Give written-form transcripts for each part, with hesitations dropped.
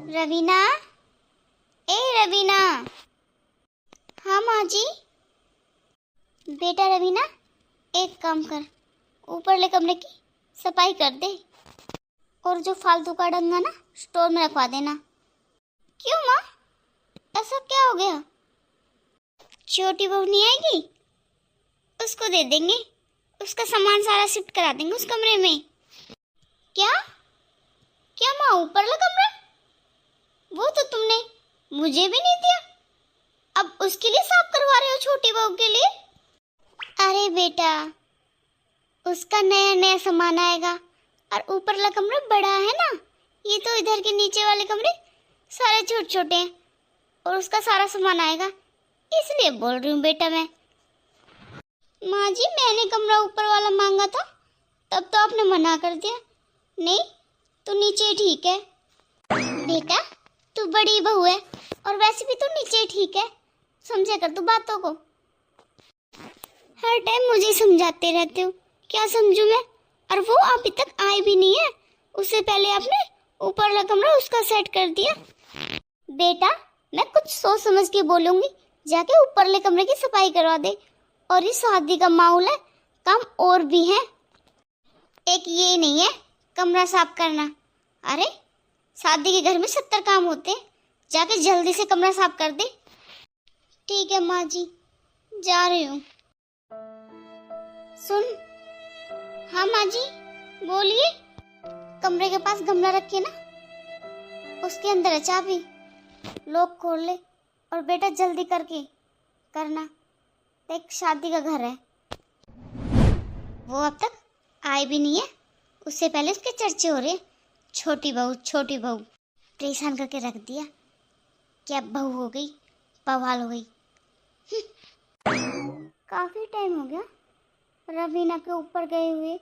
रवीना, ए रवीना। हाँ माँ जी। बेटा रवीना, एक काम कर, ऊपरले कमरे की सफाई कर दे और जो फालतू का डंगा ना स्टोर में रखवा देना। क्यों माँ, ऐसा क्या हो गया? छोटी बहू नहीं आएगी, उसको दे देंगे, उसका सामान सारा शिफ्ट करा देंगे उस कमरे में। क्या क्या माँ, ऊपरला कमरा? वो तो तुमने मुझे भी नहीं दिया, अब उसके लिए साफ करवा रहे हो छोटी बहू के लिए? अरे बेटा, उसका नया नया सामान आएगा और ऊपरला कमरा बड़ा है ना, ये तो इधर के नीचे वाले कमरे सारे छोटे छोटे हैं और उसका सारा सामान आएगा, इसलिए बोल रही हूँ बेटा मैं। माँ जी, मैंने कमरा ऊपर वाला मांगा था, तब तो आपने मना कर दिया। नहीं, तू नीचे ही ठीक है। बेटा, तू बड़ी बहू है और वैसे भी तू नीचे ही ठीक है, समझा कर तू बातों को। हर टाइम मुझे समझाते रहते हो, क्या समझूं मैं? और वो अभी तक आई भी नहीं है, उससे पहले आपने ऊपरला कमरा उसका सेट कर दिया। बेटा, मैं कुछ सोच समझ के बोलूंगी, जाके ऊपरले कमरे की सफाई करवा दे। और इस शादी का माहौल है, काम और भी है, एक ये नहीं है कमरा साफ करना। अरे शादी के घर में 70 काम होते हैं, जाके जल्दी से कमरा साफ कर दे। ठीक है माँ जी, जा रही हूँ। सुन। हाँ माँ जी, बोलिए। कमरे के पास गमला रखिए ना, उसके अंदर है चाबी, लॉक खोल ले और बेटा जल्दी करके करना, देख शादी का घर है। वो अब तक आए भी नहीं है, उससे पहले उसके चर्चे हो रहे। छोटी बहू छोटी बहू, परेशान करके रख दिया, क्या बहू हो गई, बवाल हो गई। काफी टाइम हो गया रवीना के ऊपर गए हुए,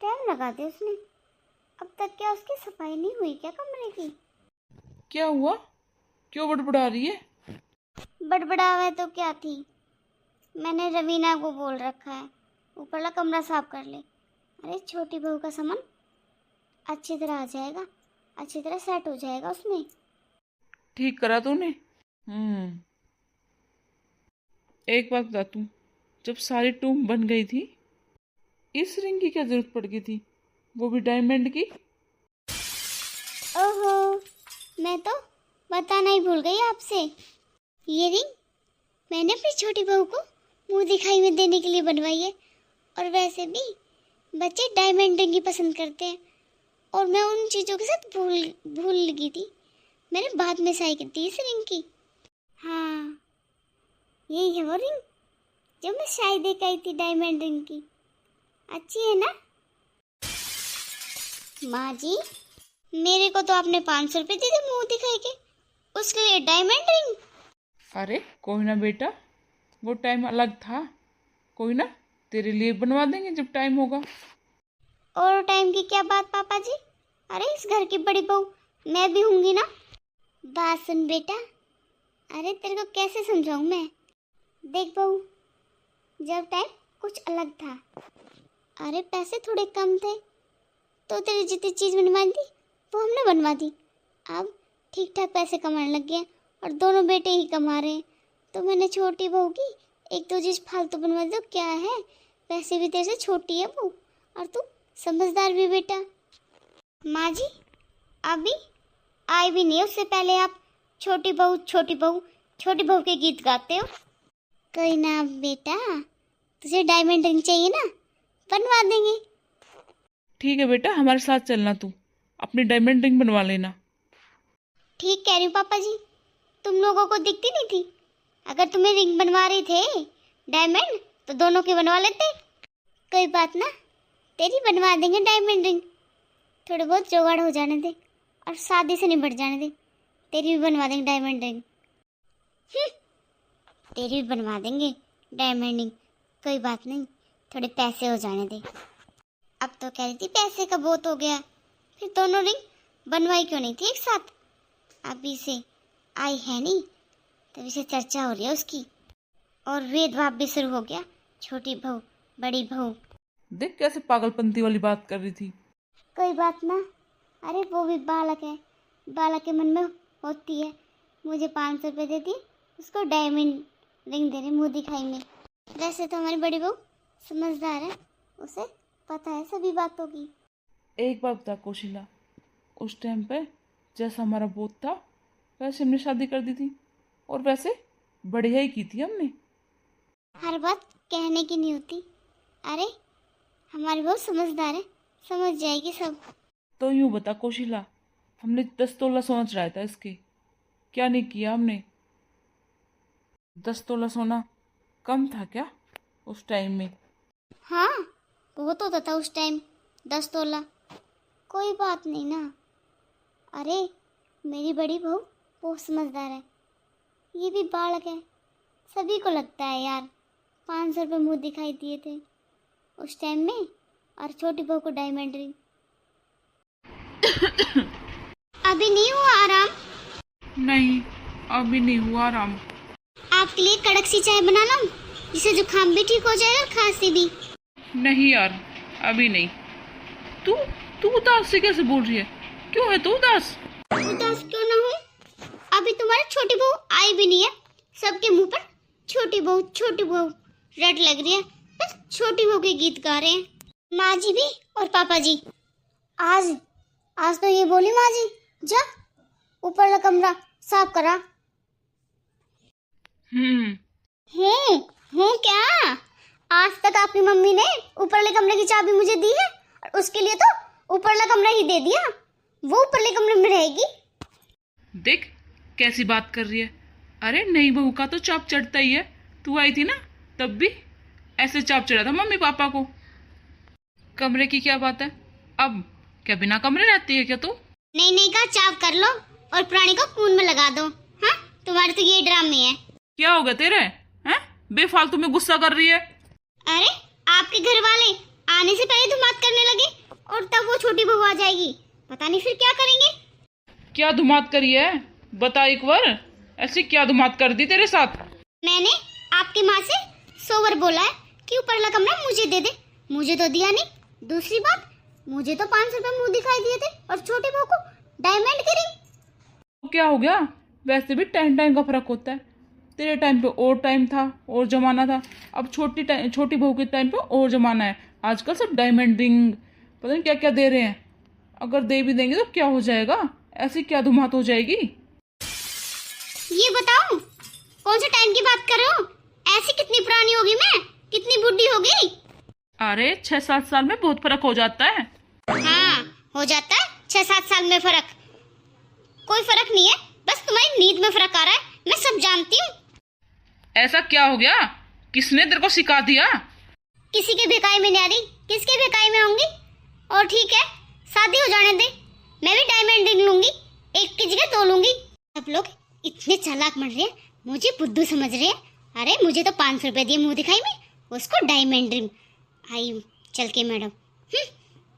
टाइम लगा दिया उसने, अब तक क्या उसकी सफाई नहीं हुई क्या कमरे की? क्या हुआ? क्यों बड़बड़ा रही है? बड़बड़ावा तो क्या थी, मैंने रवीना को बोल रखा है ऊपरला कमरा साफ कर ले। अरे छोटी बहू का सामान अच्छी तरह आ जाएगा, अच्छी तरह सेट हो जाएगा उसमें। ठीक करा तूने। एक बात बता तू, जब सारी टूम बन गई थी, इस रिंग की क्या जरूरत पड़ गई थी, वो भी डायमंड की? ओहो, मैं तो बताना ही भूल गई आपसे। ये रिंग मैंने अपनी छोटी बहू को मुंह दिखाई में देने के लिए बनवाई है, और वैसे भी बच्चे डायमंड रिंग ही पसंद करते हैं, और मैं उन चीज़ों के साथ भूल गई थी, मैंने बाद में सही की थी इस रिंग की। हाँ, यही है वो रिंग जो मैं शायद देख आई थी, डायमंड रिंग की। अच्छी है ना माँ जी? मेरे को तो आपने 500 रुपये दे दिए मुंह दिखाई के, उसके लिए डायमंड रिंग? अरे कोई ना बेटा, वो टाइम अलग था, कोई ना, तेरे लिए बनवा देंगे जब टाइम होगा। और टाइम की क्या बात पापा जी, अरे इस घर की बड़ी बहू मैं भी होंगी ना। बात सुन बेटा, अरे तेरे को कैसे समझाऊं मैं? देख बहू, जब टाइम कुछ अलग था, अरे पैसे थोड़े कम थे, तो तेरी जितनी चीज़ बनवा दी वो हमने बनवा दी। अब ठीक ठाक पैसे कमाने लग गए और दोनों बेटे ही कमा रहे हैं, तो मैंने छोटी बहू की एक दो चीज़ फालतू बनवा दी, तो क्या है, पैसे भी तेरे से छोटी है वो, और तू समझदार भी बेटा। माँ जी, अभी आए भी नहीं, उससे पहले आप छोटी बहू छोटी बहू छोटी बहू के गीत गाते हो। कोई ना बेटा, तुझे डायमंड रिंग चाहिए ना, बनवा देंगे। ठीक है बेटा, हमारे साथ चलना, तू अपनी डायमंड रिंग बनवा लेना। ठीक कह रही हूँ पापा जी, तुम लोगों को दिखती नहीं थी? अगर तुम्हें रिंग बनवा रहे थे डायमंड, तो दोनों की बनवा लेते। कोई बात ना, तेरी बनवा देंगे डायमंड रिंग, थोड़े बहुत जुगाड़ हो जाने दे और शादी से निपट जाने दे, तेरी भी बनवा देंगे डायमंड रिंग। तेरी भी बनवा देंगे डायमंड रिंग, कोई बात नहीं, थोड़े पैसे हो जाने दे। अब तो कह रही थी पैसे का बहुत हो गया, फिर दोनों रिंग बनवाई क्यों नहीं थी एक साथ? अभी से आई है नहीं, तभी से चर्चा हो रही है उसकी, और भेदभाव भी शुरू हो गया, छोटी बहू बड़ी बहू। देख कैसे पागलपंती वाली बात कर रही थी। कोई बात ना, अरे वो भी बालक है, बालक के मन में होती है। मुझे 500 रुपये देती, उसको डायमंड रिंग दे रही मुँह दिखाई में। वैसे तो हमारी बड़ी बहू समझदार है, उसे पता है सभी बातों की। एक बात बता कौशिला, उस टाइम पे जैसा हमारा बोध था वैसे हमने शादी कर दी थी, और वैसे बढ़िया ही की थी हमने। हर बात कहने की नहीं होती। अरे हमारी बहू समझदार है, समझ जाएगी सब। तो यूं बता कौशिला, हमने 10 तोला सोना चढ़ाया था इसके, क्या नहीं किया हमने? 10 तोला सोना कम था क्या उस टाइम में? हाँ बहुत होता था उस टाइम 10 तोला। कोई बात नहीं ना। अरे मेरी बड़ी बहू बहुत समझदार है, ये भी बालक है। सभी को लगता है यार 500 रुपये मुँह दिखाई दिए थे उस टाइम में, और छोटी बहू को डायमंड रिंग। अभी नहीं हुआ आराम? नहीं, अभी नहीं हुआ आराम। आपके लिए कड़क सी चाय बना लाऊं, जिससे जुकाम भी ठीक हो जाएगा और खांसी भी। नहीं यार, अभी नहीं। तू तू उदास से कैसे बोल रही है? क्यों है तू उदास? उदास क्यों ना हूँ? अभी तुम्हारी छोटी बहू आई भी नहीं है, सबके मुंह पर छोटी बहू रट लग रही है, बस छोटी बहू के गीत गा रहे हैं। माँ जी भी और पापा जी। आज तो ये बोली माँ जी, जा ऊपर का कमरा साफ करा। हूँ क्या? आज तक आपकी मम्मी ने ऊपरले कमरे की चाबी मुझे दी है, और उसके लिए तो ऊपरला कमरा ही दे दिया, वो ऊपरले कमरे में रहेगी। देख कैसी बात कर रही है। अरे नई बहू का तो चाप चढ़ता ही है। तू आई थी ना तब भी ऐसे चाप चढ़ा था मम्मी पापा को। कमरे की क्या बात है? अब क्या बिना कमरे रहती है क्या तू? नहीं का चाप कर लो और प्राणी को खून में लगा दो। हाँ तुम्हारे तो ये ड्रामे है। क्या हो गया तेरे? हैं बेफालतू में गुस्सा कर रही है। अरे आपके घर वाले आने से पहले धुमात करने लगे, और तब वो छोटी बहू आ जाएगी, पता नहीं फिर क्या करेंगे। क्या धुमात करी है? बता एक बार, ऐसी क्या धुमात कर दी तेरे साथ? मैंने आपकी माँ से 100 बार बोला है कि ऊपरला कमरा मुझे दे दे, मुझे तो दिया नहीं। दूसरी बात, मुझे तो 500 रुपये मुँह दिखाई दिए थे, और छोटी बहू को डायमंड की रिंग। क्या हो गया? वैसे भी टाइम का फर्क होता है। तेरे टाइम पे और टाइम था और जमाना था, अब छोटी बहू के टाइम पे और जमाना है। आजकल सब डायमंड रिंग पता नहीं क्या क्या दे रहे हैं। अगर दे भी देंगे तो क्या हो जाएगा? ऐसी क्या धुमात हो जाएगी? ये बताओ कौन से टाइम की बात कर रहे हो? ऐसी कितनी पुरानी होगी मैं, कितनी बुढ़ी हो गई? अरे 6-7 साल में बहुत फर्क हो जाता है। हाँ हो जाता है 6-7 साल में फर्क। कोई फर्क नहीं है, बस तुम्हारी नींद में फर्क आ रहा है, मैं सब जानती हूँ। ऐसा क्या हो गया? किसने तेरे को सिखा दिया? किसी के बेकाई में नहीं आ रही, किसके बेकाई में होंगी। और ठीक है शादी हो जाने दे, मैं भी डायमंड रिंग लूंगी, एक की जगह 2 लूंगी। सब लोग इतने चालाक बन रहे हैं, मुझे बुद्धू समझ रहे हैं। अरे मुझे तो 500 रुपये दिए मुँह दिखाई में, उसको डायमंड रिंग। आई चल के मैडम,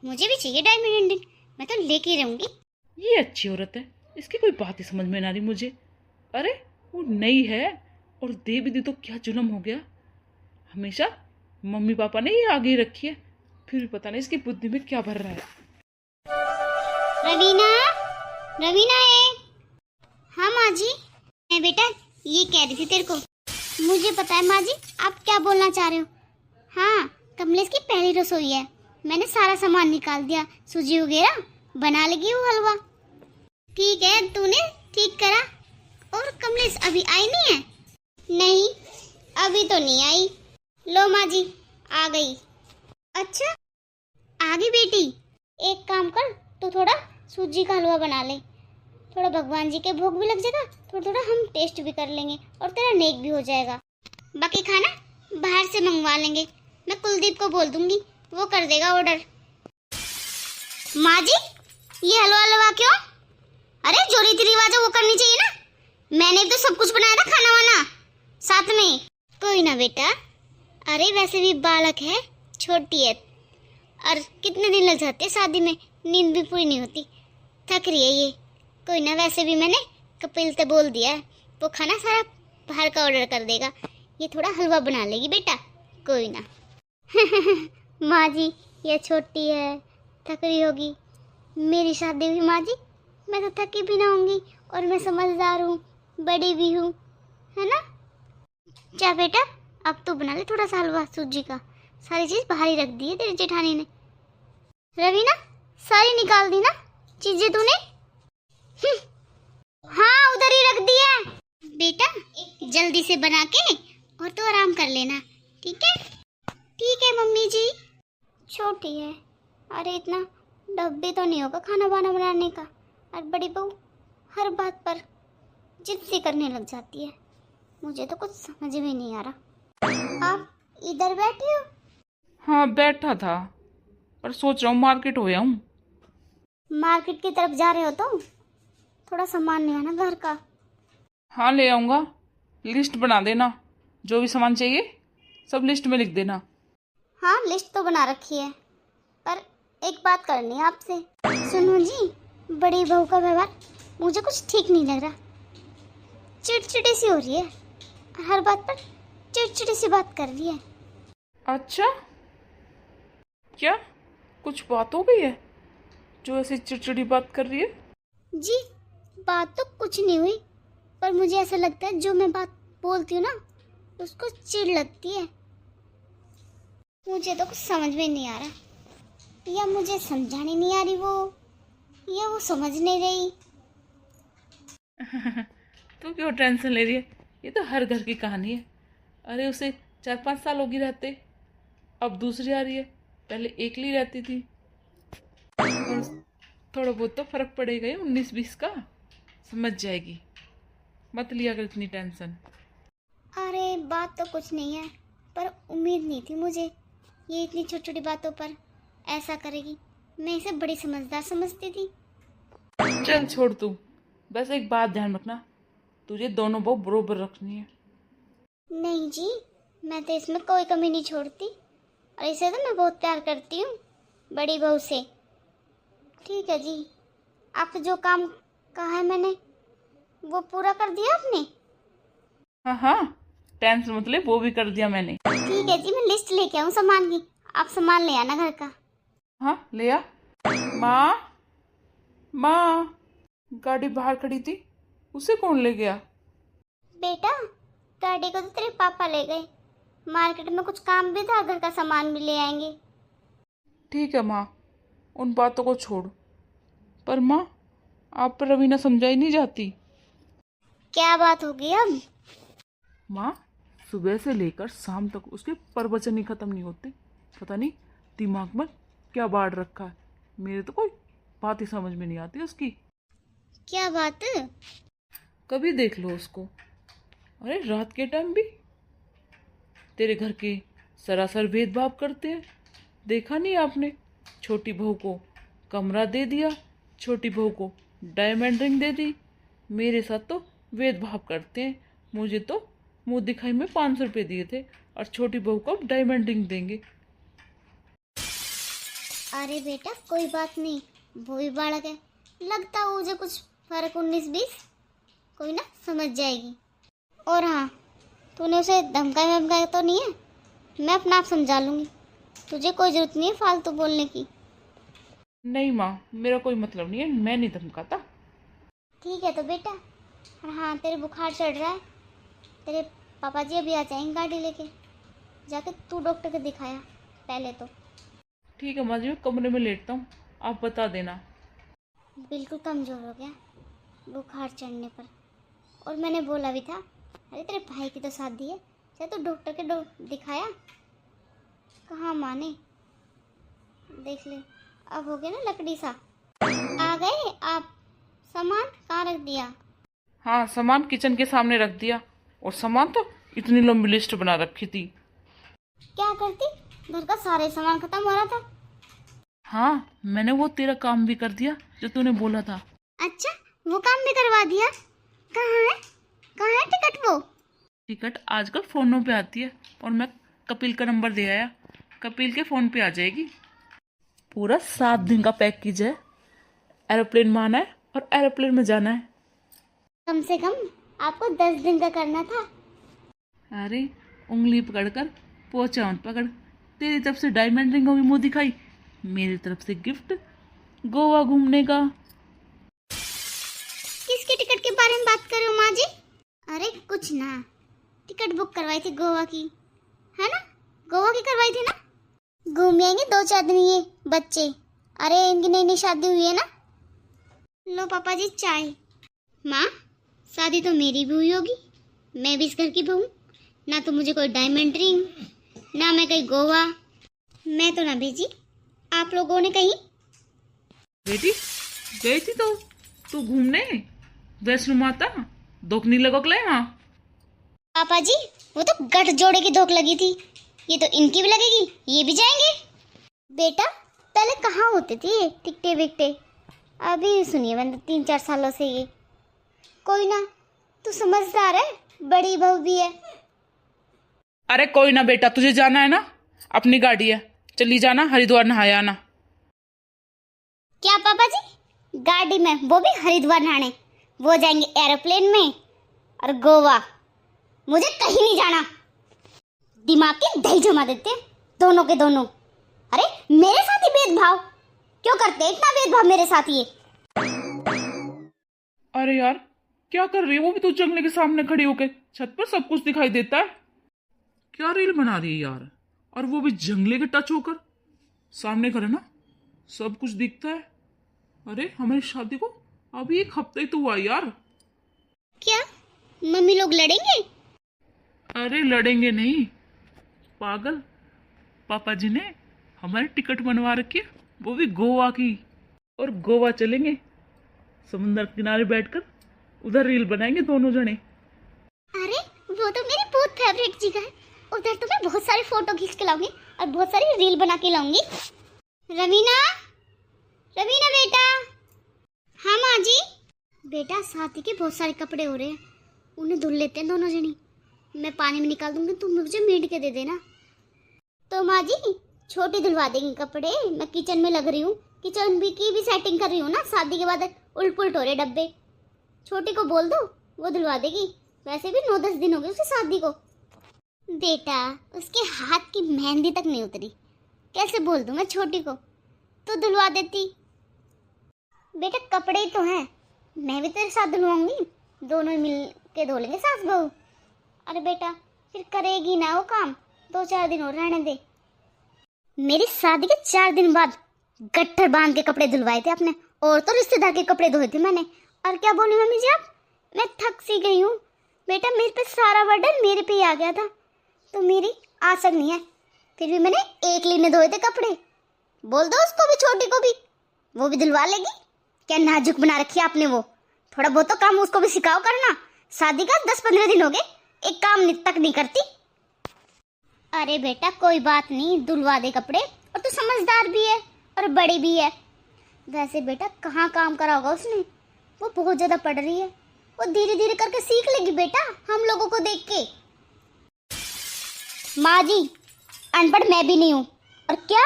मुझे भी चाहिए डायमंड रिंग, मैं तो लेके रहूंगी। ये अच्छी औरत है, इसकी कोई बात ही समझ में ना रही मुझे। अरे वो नई है और दे भी दी तो क्या जुल्म हो गया। हमेशा मम्मी पापा ने ये आगे ही रखी है, फिर भी पता नहीं इसकी बुद्धि में क्या भर रहा है। रवीना है। हाँ माँ जी। मैं बेटा ये कह रही थी तेरे को, मुझे पता है माँ जी आप क्या बोलना चाह रहे हो। हाँ कमलेश की पहली रसोई है, मैंने सारा सामान निकाल दिया, सूजी वगैरह बना लेगी वो हलवा। ठीक है तूने ठीक करा। और कमलेश अभी आई नहीं है? नहीं अभी तो नहीं आई। लो माँ जी आ गई। अच्छा आ गई बेटी। एक काम कर, तू थोड़ा सूजी का हलवा बना ले, थोड़ा भगवान जी के भोग भी लग जाएगा, थोड़ा थोड़ा हम टेस्ट भी कर लेंगे और तेरा नेक भी हो जाएगा। बाकी खाना बाहर से मंगवा लेंगे, मैं कुलदीप को बोल दूंगी, वो कर देगा ऑर्डर। माँ जी ये हलवा क्यों? अरे जो रीति रिवाज है वो करनी चाहिए ना, मैंने तो सब कुछ बनाया था खाना वाना साथ में। कोई ना बेटा, अरे वैसे भी बालक है, छोटी है, और कितने दिन लग जाते हैं शादी में, नींद भी पूरी नहीं होती, थक रही है ये। कोई ना, वैसे भी मैंने कपिल से बोल दिया है, वो खाना सारा बाहर का ऑर्डर कर देगा, ये थोड़ा हलवा बना लेगी बेटा, कोई ना। माँ जी ये छोटी है, थक रही होगी, मेरी शादी हुई माँ जी मैं तो थकी भी ना होंगी और मैं समझदार हूँ, बड़ी भी हूँ, है ना। जा बेटा, अब तू बना ले थोड़ा सा हलवा सूजी का। सारी चीज बाहर ही रख दी है तेरी जेठानी ने। रवीना, सारी निकाल दी ना चीजें तूने? हाँ, उधर ही रख दी है। बेटा जल्दी से बना के और तो आराम कर लेना, ठीक है? ठीक है मम्मी जी। छोटी है, अरे इतना डब्बे तो नहीं होगा खाना वाना बनाने का। और बड़ी बहू हर बात पर जिद सी करने लग जाती है। मुझे तो कुछ समझ में नहीं आ रहा। आप इधर बैठे हो? हाँ बैठा था, पर सोच रहा हूँ मार्केट हो आऊँ। मार्केट की तरफ जा रहे हो तो थोड़ा सामान ले आना घर का। हाँ ले आऊँगा, लिस्ट बना देना, जो भी सामान चाहिए सब लिस्ट में लिख देना। हाँ लिस्ट तो बना रखी है, पर एक बात करनी है आपसे। सुनो जी, बड़ी बहू का व्यवहार मुझे कुछ ठीक नहीं लग रहा। चिड़चिड़ी सी हो रही है, हर बात पर चिड़चिड़ी सी बात कर रही है। अच्छा, क्या कुछ बात हो गई है जो ऐसी चिड़चिड़ी बात कर रही है? जी बात तो कुछ नहीं हुई, पर मुझे ऐसा लगता है जो मैं बात बोलती हूँ ना उसको चिढ़ लगती है। मुझे तो कुछ समझ में नहीं आ रहा, या मुझे समझाने नहीं आ रही वो, या वो समझ नहीं रही। तू क्यों टेंशन ले रही है? ये तो हर घर की कहानी है। अरे उसे 4-5 साल होगी रहते, अब दूसरी आ रही है, पहले एकली रहती थी। और थोड़ा बहुत तो फर्क पड़ेगा ही, 19-20 का, समझ जाएगी। मत लिया कर इतनी टेंशन। अरे बात तो कुछ नहीं है, पर उम्मीद नहीं थी मुझे ये इतनी छोटी छोटी बातों पर ऐसा करेगी। मैं इसे बड़ी समझदार समझती थी। चल छोड़ तू, बस एक बात ध्यान रखना, तुझे दोनों बहू बरोबर रखनी है। नहीं जी, मैं तो इसमें कोई कमी नहीं छोड़ती, और इसे तो मैं बहुत प्यार करती हूँ बड़ी बहू से। ठीक है जी, आपको जो काम कहा है मैंने वो पूरा कर दिया आपने? हाँ हाँ, टेंशन मत ले, वो भी कर दिया मैंने। ठीक है जी, मैं लिस्ट लेके आऊँ सामान की, आप सामान ले आना घर का। हाँ ले आ। माँ, माँ, गाड़ी बाहर खड़ी थी, उसे कौन ले गया? बेटा गाड़ी को तो तेरे पापा ले गए, मार्केट में कुछ काम भी था, घर का सामान भी ले आएंगे। ठीक है माँ, उन बातों को छोड़। पर माँ, आप पर रवीना समझाई नहीं जाती। क्या बात होगी अब? माँ, सुबह से लेकर शाम तक उसके प्रवचन ही खत्म नहीं होते। पता नहीं दिमाग में क्या बाढ़ रखा है, मेरे तो कोई बात ही समझ में नहीं आती उसकी। क्या बात? कभी देख लो उसको, अरे रात के टाइम भी तेरे घर के सरासर भेदभाव करते हैं। देखा नहीं आपने? छोटी बहू को कमरा दे दिया, छोटी बहू को डायमंड रिंग दे दी, मेरे साथ तो भेदभाव करते हैं। मुझे तो मुंह दिखाई में 500 रुपये दिए थे, और छोटी बहू को अब डायमंड रिंग देंगे। अरे बेटा कोई बात नहीं, वो भी बालक है, लगता है मुझे कुछ फर्क 19-20, कोई ना समझ जाएगी। और हाँ, तूने उसे धमकाया धमकाया तो नहीं है? मैं अपना आप समझा लूँगी, तुझे कोई ज़रूरत नहीं है फालतू बोलने की। नहीं माँ, मेरा कोई मतलब नहीं है, मैं नहीं धमकाता। ठीक है तो बेटा। और हाँ, तेरे बुखार चढ़ रहा है, तेरे पापा जी अभी आ जाएंगे गाड़ी लेके, जाके तू डॉक्टर को दिखाया पहले तो। ठीक है माँ जी, मैं कमरे में लेटता हूँ, आप बता देना। बिल्कुल कमज़ोर हो गया बुखार चढ़ने पर। और मैंने बोला भी था, अरे तेरे भाई की तो शादी है, चाहे तो डॉक्टर के दिखाया, कहाँ माने। देख ले, अब हो गया ना लकड़ी सा। आ गए आप? सामान कहाँ रख दिया? हाँ, सामान किचन के सामने रख दिया, और सामान तो इतनी लंबी लिस्ट बना रखी थी। क्या करती, घर का सारे सामान खत्म हो रहा था। हाँ, मैंने वो तेरा काम भी कर दिया जो तूने बोला था। अच्छा, वो काम भी करवा दिया? कहाँ है, कहाँ है टिकट वो? टिकट आजकल फ़ोनों पे आती है, और मैं कपिल का नंबर दे आया, कपिल के फ़ोन पे आ जाएगी। पूरा 7 दिन का पैकेज है, एरोप्लेन में आना है और एरोप्लेन में जाना है। कम से कम आपको 10 दिन का करना था। अरे उंगली पकड़कर पोंछा मत पकड़, तेरी तरफ से डायमंड रिंग होगी मुंह दिखाई, मेरी तरफ से गिफ्ट गोवा घूमने का। किसके टिकट के बारे में बात कर रहे हो माँ जी? अरे कुछ ना, टिकट बुक करवाई थी गोवा की, है ना? गोवा की करवाई थी ना? घूम आएंगे 2-4 दिन ये बच्चे। अरे इनकी नई नई शादी हुई है ना। लो पापा जी चाय। माँ, शादी तो मेरी भी हुई होगी, मैं भी इस घर की बहू। ना तो मुझे कोई डायमंड रिंग, ना मैं कहीं गोवा। मैं तो ना भेजी, आप लोगों ने कहीं। बेटी गई थी तो तू घूमने वैष्णो माता, धोख नहीं लगोक ले। हाँ पापा जी, वो तो गठ जोड़े की धोख लगी थी, ये तो इनकी भी लगेगी, ये भी जाएंगे। बेटा पहले कहाँ होते थे ये टिकटे विकटे, अभी सुनिए मैंने 3-4 सालों से ये। कोई ना, तू समझदार है, बड़ी बहू भी है। अरे कोई ना बेटा, तुझे जाना है ना, अपनी गाड़ी है, चली जाना, हरिद्वार नहाया आना। क्या पापा जी, गाड़ी में, वो भी हरिद्वार नहाने? वो जाएंगे एरोप्लेन में, और गोवा मुझे कहीं नहीं जाना। दिमाग के दही जमा देते हैं दोनों के दोनों। अरे मेरे साथ ही भेदभाव क्यों करते हैं, इतना भेदभाव मेरे साथ ये। अरे यार क्या कर रही है, वो भी तो जंगले के सामने खड़ी होकर, छत पर सब कुछ दिखाई देता है। क्या रील बना रही है यार, और वो भी जंगले के टच होकर, सामने खड़े ना, सब कुछ दिखता है। अरे हमारी शादी को अभी 1 हफ्ता ही तो हुआ यार। क्या मम्मी लोग लड़ेंगे? अरे लड़ेंगे नहीं पागल, पापा जी ने हमारी टिकट बनवा रखी है, वो भी गोवा की, और गोवा चलेंगे, समुद्र किनारे बैठकर उधर रील बनाएंगे दोनों जने। अरे वो तो मेरी बहुत फेवरेट जगह है, उधर तो मैं बहुत सारी फोटो खींच के लाऊंगी और बहुत सारी रील बना के लाऊंगी। रवीना, रवीना बेटा। हाँ माँ जी। बेटा साथी के बहुत सारे कपड़े हो रहे हैं, उन्हें धुल लेते हैं दोनों जनी, मैं पानी में निकाल दूंगी, तुम मुझे मीट के दे देना। तो माँ जी छोटी धुलवा देंगी कपड़े, मैं किचन में लग रही हूँ, किचन भी की भी सेटिंग कर रही हूँ ना, शादी के बाद उल्ट पुल्ट हो रहे डब्बे। छोटी को बोल दो, वो धुलवा देगी, वैसे भी 9-10 दिन हो गए उसकी शादी को। बेटा उसके हाथ की मेहंदी तक नहीं उतरी, कैसे बोल दूं मैं छोटी को, तो धुलवा देती। बेटा कपड़े ही तो हैं, मैं भी तेरे साथ धुलवाऊंगी, दोनों मिल के धो लेंगे सास बहू। अरे बेटा फिर करेगी ना वो काम, 2-4 दिन और रहने दे। मेरी शादी के 4 दिन बाद गट्ठर बांध के कपड़े धुलवाए थे आपने, और तो रिश्तेदार के कपड़े धोए थे मैंने। और क्या बोली मम्मी जी आप, मैं थक सी गई हूँ बेटा, मेरे पे सारा बर्डन मेरे पे ही आ गया था, तो मेरी आसक नहीं है, फिर भी मैंने 1 लीने धोए थे कपड़े। बोल दो उसको भी, छोटी को भी, वो भी धुलवा लेगी। क्या नाजुक बना रखी है आपने, वो थोड़ा बहुत तो काम उसको भी सिखाओ करना, शादी का 10-15 दिन हो गए, एक काम तक नहीं करती। अरे बेटा कोई बात नहीं, धुलवा दे कपड़े, और तू समझदार भी है और बड़ी भी है। वैसे बेटा कहाँ काम करा होगा उसने, वो बहुत ज्यादा पढ़ रही है, वो धीरे धीरे करके सीख लेगी बेटा हम लोगों को देख के। माँ जी अनपढ़ मैं भी नहीं हूँ, और क्या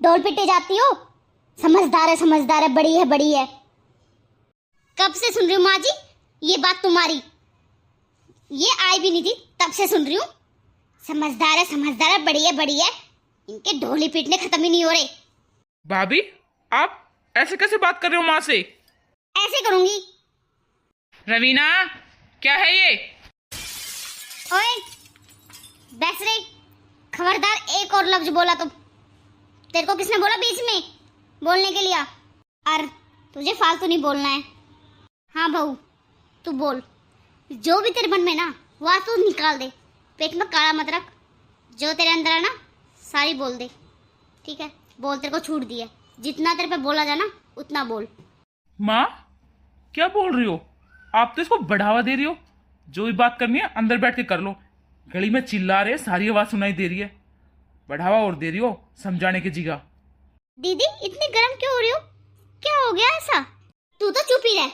ढोल पिटे जाती हो, समझदार है, बड़ी है बड़ी है। कब से सुन रही हूँ माँ जी ये बात तुम्हारी, ये आई भी नहीं थी तब से सुन रही हूँ, समझदार है, बड़ी है, इनके ढोली पीटने खत्म ही नहीं हो रहे। भाभी आप ऐसे कैसे बात कर रहे हो माँ से? ऐसे करूंगी। रवीना क्या है ये? ओए बैस रे, खबरदार एक और लफ्ज बोला तो तेरे को किसने बोला बीच में बोलने के लिए? और तुझे फालतू नहीं बोलना है। हाँ बहू तू बोल, जो भी तेरे मन में ना वह तू निकाल दे, पेट में काला मत रख, जो तेरे अंदर है ना सारी बोल दे, ठीक है? बोल, तेरे को छूट दी है, जितना तेरे पे बोला जाना उतना बोल। माँ क्या बोल रही हो आप, तो इसको बढ़ावा दे रही हो, जो भी बात करनी है अंदर बैठ के कर लो, गली में चिल्ला रहे सारी आवाज सुनाई दे रही है, बढ़ावा और दे रही हो समझाने की जगह। दीदी इतनी गर्म क्यों हो रही हो, क्या हो गया ऐसा? तू तो चुप ही रह,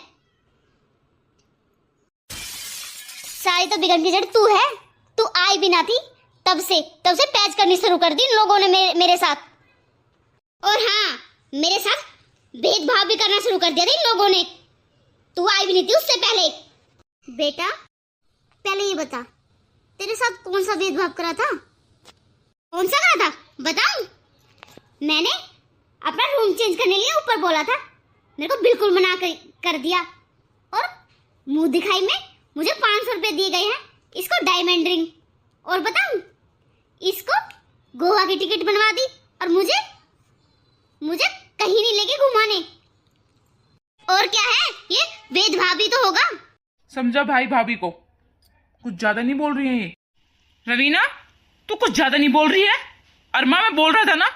सारी तो बिगड़ की जड़ तू है, तू आई भी ना थी तब से पैच करनी शुरू कर दी इन लोगों ने मेरे साथ, और हाँ मेरे साथ भेदभाव भी करना शुरू कर दिया था इन लोगों ने, तू आई भी नहीं थी उससे पहले। बेटा पहले ये बता तेरे साथ कौन सा भेदभाव करा था, कौन सा करा था बताऊं? मैंने अपना रूम चेंज करने के लिए ऊपर बोला था, मेरे को बिल्कुल मना कर दिया, और मुंह दिखाई में मुझे 500 रुपए दिए गए हैं इसको डायमंड रिंग, और बताऊं इसको गोवा की टिकट बनवा दी, और मुझे कहीं नहीं लेके घुमाने। और क्या है ये, भेदभाव भी तो होगा। समझा भाई भाभी को, कुछ ज्यादा नहीं बोल रही है ये। रवीना तू कुछ ज्यादा नहीं बोल रही है। अरमा मैं बोल रहा था ना,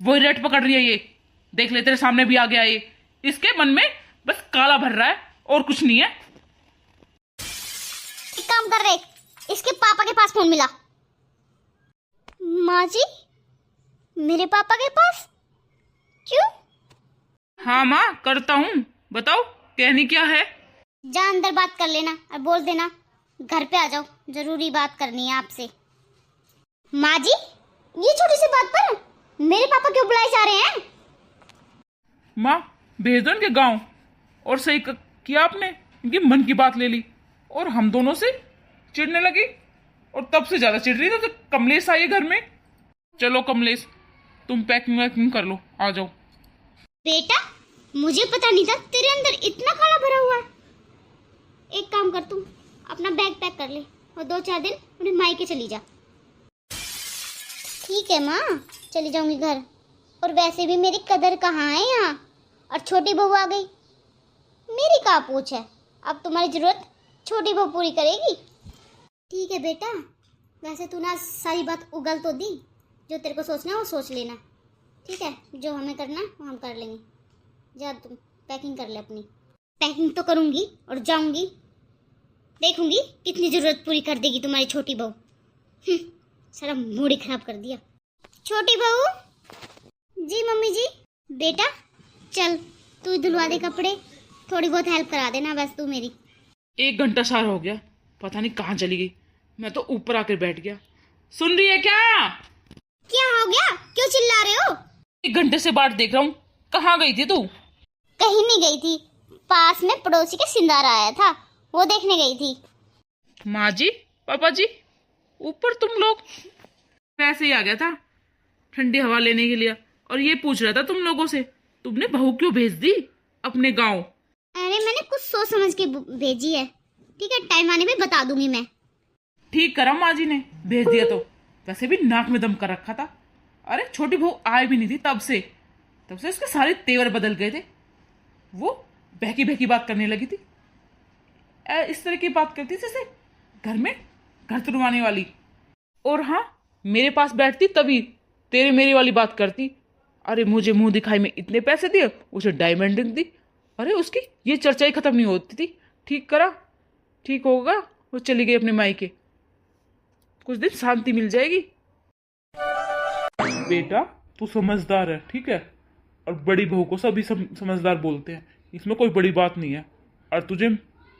वही रेट पकड़ रही है ये। देख ले तेरे सामने भी आ गया ये। इसके मन में बस काला भर रहा है और कुछ नहीं है। एक काम कर रहे, इसके पापा के पास फोन मिला। माँ जी, मेरे पापा के पास क्यों? हाँ माँ करता हूँ, बताओ कहनी क्या है। जा अंदर बात कर लेना और बोल देना घर पे आ जाओ, जरूरी बात करनी है आपसे। माँ जी, ये छोटी सी बात पर मेरे पापा क्यों बुलाए जा रहे हैं? माँ भेज दो इनके गाँव। और सही किया आपने, इनकी मन की बात ले ली और हम दोनों से चिढ़ने लगी। और तब से ज्यादा चिढ़ रही तो कमलेश आई है घर में। चलो कमलेश तुम पैकिंग वैकिंग कर लो, आ जाओ। बेटा मुझे पता नहीं था तेरे अंदर इतना काला भरा हुआ है। एक काम कर, तू अपना बैग पैक कर ले और 2-4 दिन अपने मायके चली जा। ठीक है माँ, चली जाऊंगी घर। और वैसे भी मेरी कदर कहाँ है यहाँ, और छोटी बहू आ गई, मेरी कहाँ पूछ है। अब तुम्हारी जरूरत छोटी बहू पूरी करेगी। ठीक है बेटा, वैसे तू ना सारी बात उगल तो दी, जो तेरे को सोचना है वो सोच लेना। ठीक है, जो हमें करना है वो हम कर लेंगे। जा तुम पैकिंग कर ले अपनी। पैकिंग तो करूंगी और जाऊंगी, देखूंगी कितनी जरूरत पूरी कर देगी तुम्हारी छोटी बहू। सारा मूड ही खराब कर दिया। छोटी बहू। जी मम्मी जी। बेटा चल तू धुलवा दे कपड़े, थोड़ी बहुत हेल्प करा देना बस तू मेरी। 1 घंटा सारा हो गया, पता नहीं कहाँ चली गई। मैं तो ऊपर आकर बैठ गया। सुन रही है क्या? क्या हो गया, क्यों चिल्ला रहे हो? 1 घंटे से बाट देख रहा हूँ, कहाँ गई थी तू? कहीं नहीं गई थी, पास में पड़ोसी के सिंदारा आया था, वो देखने गई थी। माँ जी पापा जी, ऊपर तुम लोग। ऐसे ही आ गया था ठंडी हवा लेने के लिए, और ये पूछ रहा था तुम लोगों से तुमने बहू क्यों भेज दी अपने गांव। अरे मैंने कुछ सोच समझ के भेजी है। ठीक है, टाइम आने पे बता दूंगी मैं। ठीक करा माँ जी ने भेज दिया तो। वैसे भी नाक में दम कर रखा था। अरे छोटी बहू आई भी नहीं थी तब से उसके सारे तेवर बदल गए थे। वो बहकी बहकी बात करने लगी थी, इस तरह की बात करती जैसे घर में घर तुड़वाने वाली। और हाँ, मेरे पास बैठती तभी तेरे मेरी वाली बात करती। अरे मुझे मुंह दिखाई में इतने पैसे दिए, उसे डायमंड रिंग दी। अरे उसकी ये चर्चा ही खत्म नहीं होती थी। ठीक करा, ठीक होगा, वो चली गई अपने मायके। कुछ दिन शांति मिल जाएगी। बेटा तू समझदार है, ठीक है, और बड़ी बहू को सभी समझदार बोलते हैं, इसमें कोई बड़ी बात नहीं है। और तुझे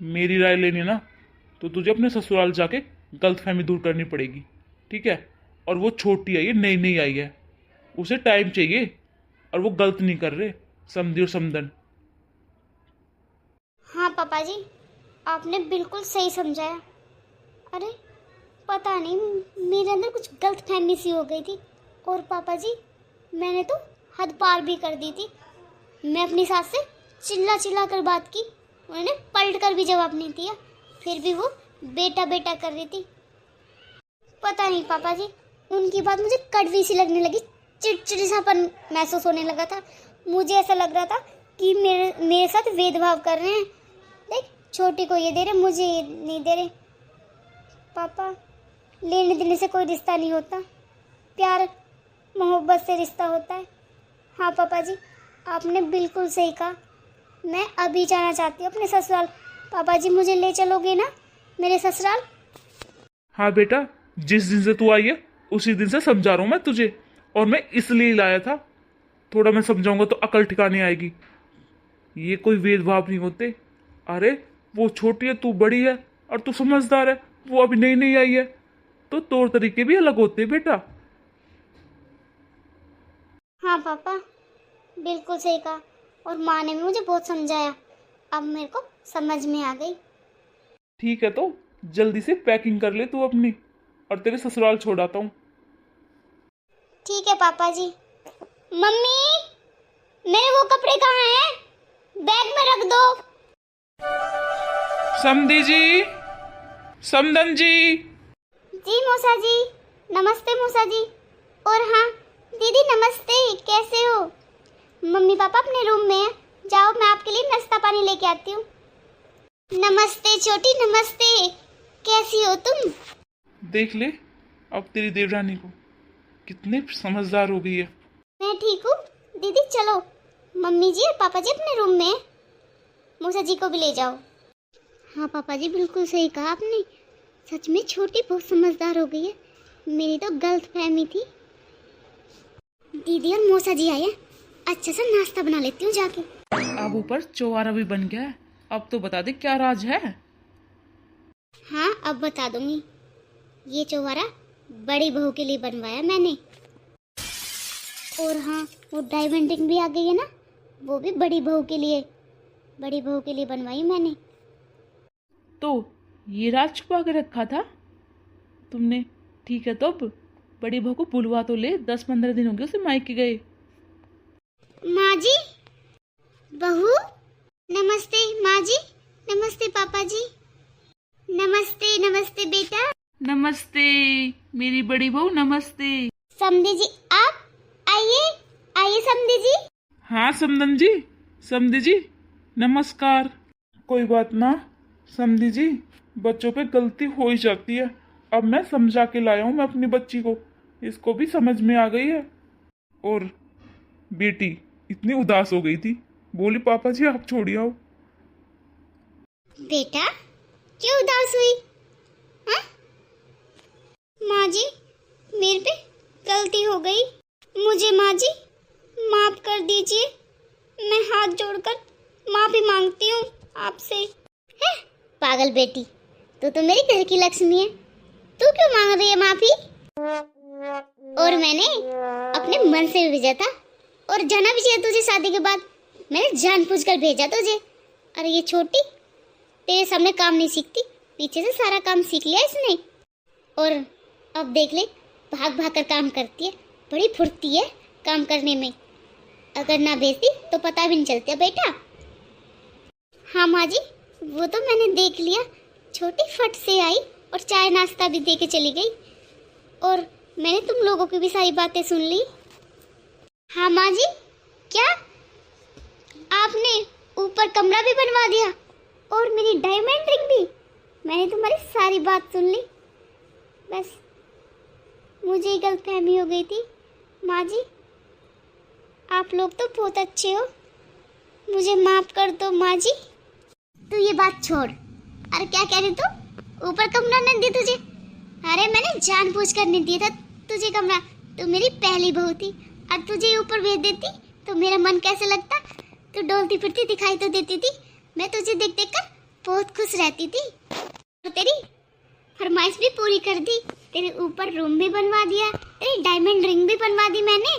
मेरी राय लेनी है ना, तो तुझे अपने ससुराल जाके गलतफहमी दूर करनी पड़ेगी, ठीक है। और वो छोटी है, ये नई नई आई है, उसे टाइम चाहिए, और वो गलत नहीं कर रहे, समझी और समझन। हाँ पापा जी, आपने बिल्कुल सही समझाया। अरे पता नहीं मेरे अंदर कुछ गलतफहमी सी हो गई थी, और पापा जी मैंने तो हद पार भी कर दी थी। मैं अपनी सास से चिल्ला चिल्ला कर बात की, उन्होंने पलट कर भी जवाब नहीं दिया, फिर भी वो बेटा बेटा कर रही थी। पता नहीं पापा जी, उनकी बात मुझे कड़वी सी लगने लगी, चिड़चिड़ापन महसूस होने लगा था। मुझे ऐसा लग रहा था कि मेरे साथ भेदभाव कर रहे हैं। देख, छोटी को ये दे रहे, मुझे ये नहीं दे रहे। पापा, लेने देने से कोई रिश्ता नहीं होता, प्यार मोहब्बत से रिश्ता होता है। हाँ पापा जी, आपने बिल्कुल सही कहा। मैं अभी जाना चाहती हूँ अपने ससुराल। पापा जी मुझे ले चलोगे ना मेरे ससुराल? हाँ बेटा, जिस दिन से तू आई है उसी दिन से समझा रहा हूँ मैं तुझे, और मैं इसलिए लाया था। थोड़ा मैं समझाऊंगा तो अकल ठिकाने आएगी। ये कोई भेदभाव नहीं होते। अरे वो छोटी है, तू बड़ी है, और तू समझदार है, वो अभी नई नई आई है, तो तौर तरीके भी अलग होते हैं बेटा। हाँ पापा, बिल्कुल सही कहा, और माँ ने भी मुझे बहुत समझाया, अब मेरे को समझ में आ गई। ठीक है, तो जल्दी से पैकिंग कर ले तू अपनी, और तेरे ससुराल छोड़ आता हूँ। ठीक है पापा जी। मम्मी, मेरे वो कपड़े कहाँ हैं? बैग में रख दो। समधी जी, समदन जी। जी मौसा जी, नमस्ते मौसा जी। और हाँ दीदी नमस्ते, कैसे हो? मम्मी पापा अपने रूम में हैं, जाओ मैं आपके लिए नाश्ता पानी लेके आती हूँ। नमस्ते छोटी, नमस्ते, कैसी हो तुम? देख ले अब तेरी देवरानी को, कितने समझदार हो गई है। मैं ठीक हूँ दीदी, चलो मम्मी जी और पापा जी अपने रूम में हैं, मौसा जी को भी ले जाओ। हाँ पापा जी बिल्कुल सही कहा आपने, सच में छोटी बहुत समझदार हो गई है, मेरी तो गलत फहमी थी। दीदी और मौसा जी आए हैं, अच्छा सा नाश्ता बना लेती हूँ जाके। अब ऊपर चौवारा भी बन गया है, अब तो बता दे क्या राज है। हाँ अब बता दूंगी, ये चौबारा बड़ी बहू के लिए बनवाया मैंने। और हाँ वो डायमंड रिंग भी आ गई है ना, वो भी बड़ी बहू के लिए बनवाई मैंने। तो ये राज छुपा के रखा था तुमने? ठीक है, तो अब बड़ी बहू को बुलवा तो ले, 10-15 दिन हो गए उसे मायके गए। माँ जी, बहू, नमस्ते माँ जी, नमस्ते पापा जी, नमस्ते नमस्ते बेटा। नमस्ते मेरी बड़ी बहू, नमस्ते। समधी जी आप आइए, आइए समधी जी। हाँ समदन जी, समधी जी नमस्कार। कोई बात ना समधी जी, बच्चों पे गलती हो ही जाती है, अब मैं समझा के लाया हूँ मैं अपनी बच्ची को, इसको भी समझ में आ गई है। और बेटी इतनी उदास हो गई थी, बोली पापा जी आप छोड़िए आओ। बेटा क्यों उदास हुई? हाँ माँ जी, मेरे पे गलती हो गई, मुझे माँ जी माफ कर दीजिए, मैं हाथ जोड़कर माफी मांगती हूँ आपसे। है पागल बेटी, तू तो मेरी घर की लक्ष्मी है, तू क्यों मांग रही है माफी? और मैंने अपने मन से भेजा था और जाना भी चाहिए तुझे, शादी के बाद मैंने जानबूझकर भेजा तुझे। अरे ये छोटी तेरे सामने काम नहीं सीखती, पीछे से सारा काम सीख लिया इसने, और अब देख ले भाग भाग कर काम करती है, बड़ी फुर्ती है काम करने में, अगर ना भेजती तो पता भी नहीं चलता बेटा। हाँ माँ जी वो तो मैंने देख लिया, छोटी फट से आई और चाय नाश्ता भी दे के चली गई, और मैंने तुम लोगों की भी सारी बातें सुन ली। हाँ माँ जी, क्या आपने ऊपर कमरा भी बनवा दिया और मेरी डायमंड रिंग भी? मैंने तुम्हारी सारी बात सुन ली, बस मुझे ही गलतफहमी हो गई थी। माँ जी आप लोग तो बहुत अच्छे हो, मुझे माफ कर दो माँ जी। तू ये बात छोड़, अरे क्या कह रही तू? ऊपर कमरा नहीं दिया तुझे? अरे मैंने जानबूझकर नहीं दिया था तुझे कमरा, तू मेरी पहली बहू थी, अब तुझे ऊपर भेज देती तो मेरा मन कैसे लगता? तू डोलती फिरती दिखाई तो देती थी, मैं तुझे देख देख कर बहुत खुश रहती थी, तो तेरी फरमाइश भी पूरी कर दी, तेरे ऊपर रूम भी बनवा दिया, तेरी डायमंड रिंग भी बनवा दी मैंने,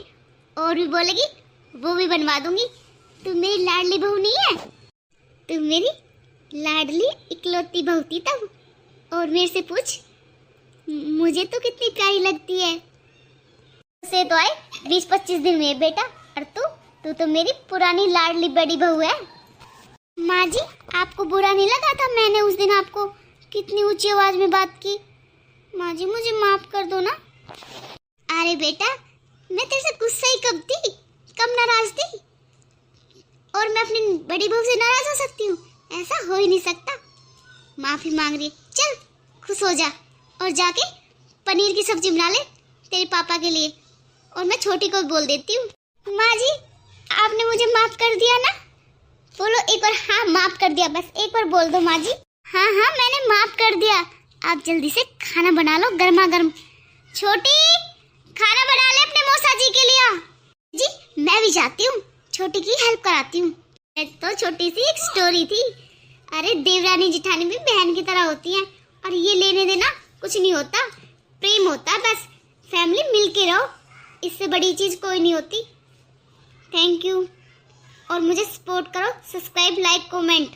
और भी बोलेगी वो भी बनवा दूंगी। तू मेरी लाडली बहू नहीं है, तू मेरी लाडली इकलौती बहू थी तब। और मेरे से पूछ मुझे तो कितनी प्यारी लगती है। उसे तो आए 20-25 दिन हुए बेटा, और तू तो मेरी पुरानी लाडली बड़ी बहू है। माँ जी आपको बुरा नहीं लगा था मैंने उस दिन आपको कितनी ऊंची आवाज में बात की? माँ जी मुझे माफ कर दो ना। अरे बेटा मैं तेरे से गुस्सा ही कब थी, कब नाराज थी? और मैं अपनी बड़ी बहू से नाराज हो सकती हूँ? ऐसा हो ही नहीं सकता। माफी मांग रही है, चल खुश हो जा और जाके पनीर की सब्जी बना ले तेरे पापा के लिए, और मैं छोटी को बोल देती हूँ। माँ जी आपने मुझे माफ कर दिया ना? बोलो एक बार हाँ माफ कर दिया, बस एक बार बोल दो माँ जी। हाँ हाँ मैंने माफ कर दिया, आप जल्दी से खाना बना लो गर्मा गर्म। छोटी खाना बना ले अपने मौसा जी के लिए। जी मैं भी जाती हूँ, छोटी की हेल्प कराती हूँ। तो छोटी सी एक स्टोरी थी, अरे देवरानी जिठानी भी बहन की तरह होती हैं, और ये लेने देना कुछ नहीं होता, प्रेम होता है बस, फैमिली मिल के रहो, इससे बड़ी चीज कोई नहीं होती। थैंक यू, और मुझे सपोर्ट करो, सब्सक्राइब लाइक कमेंट।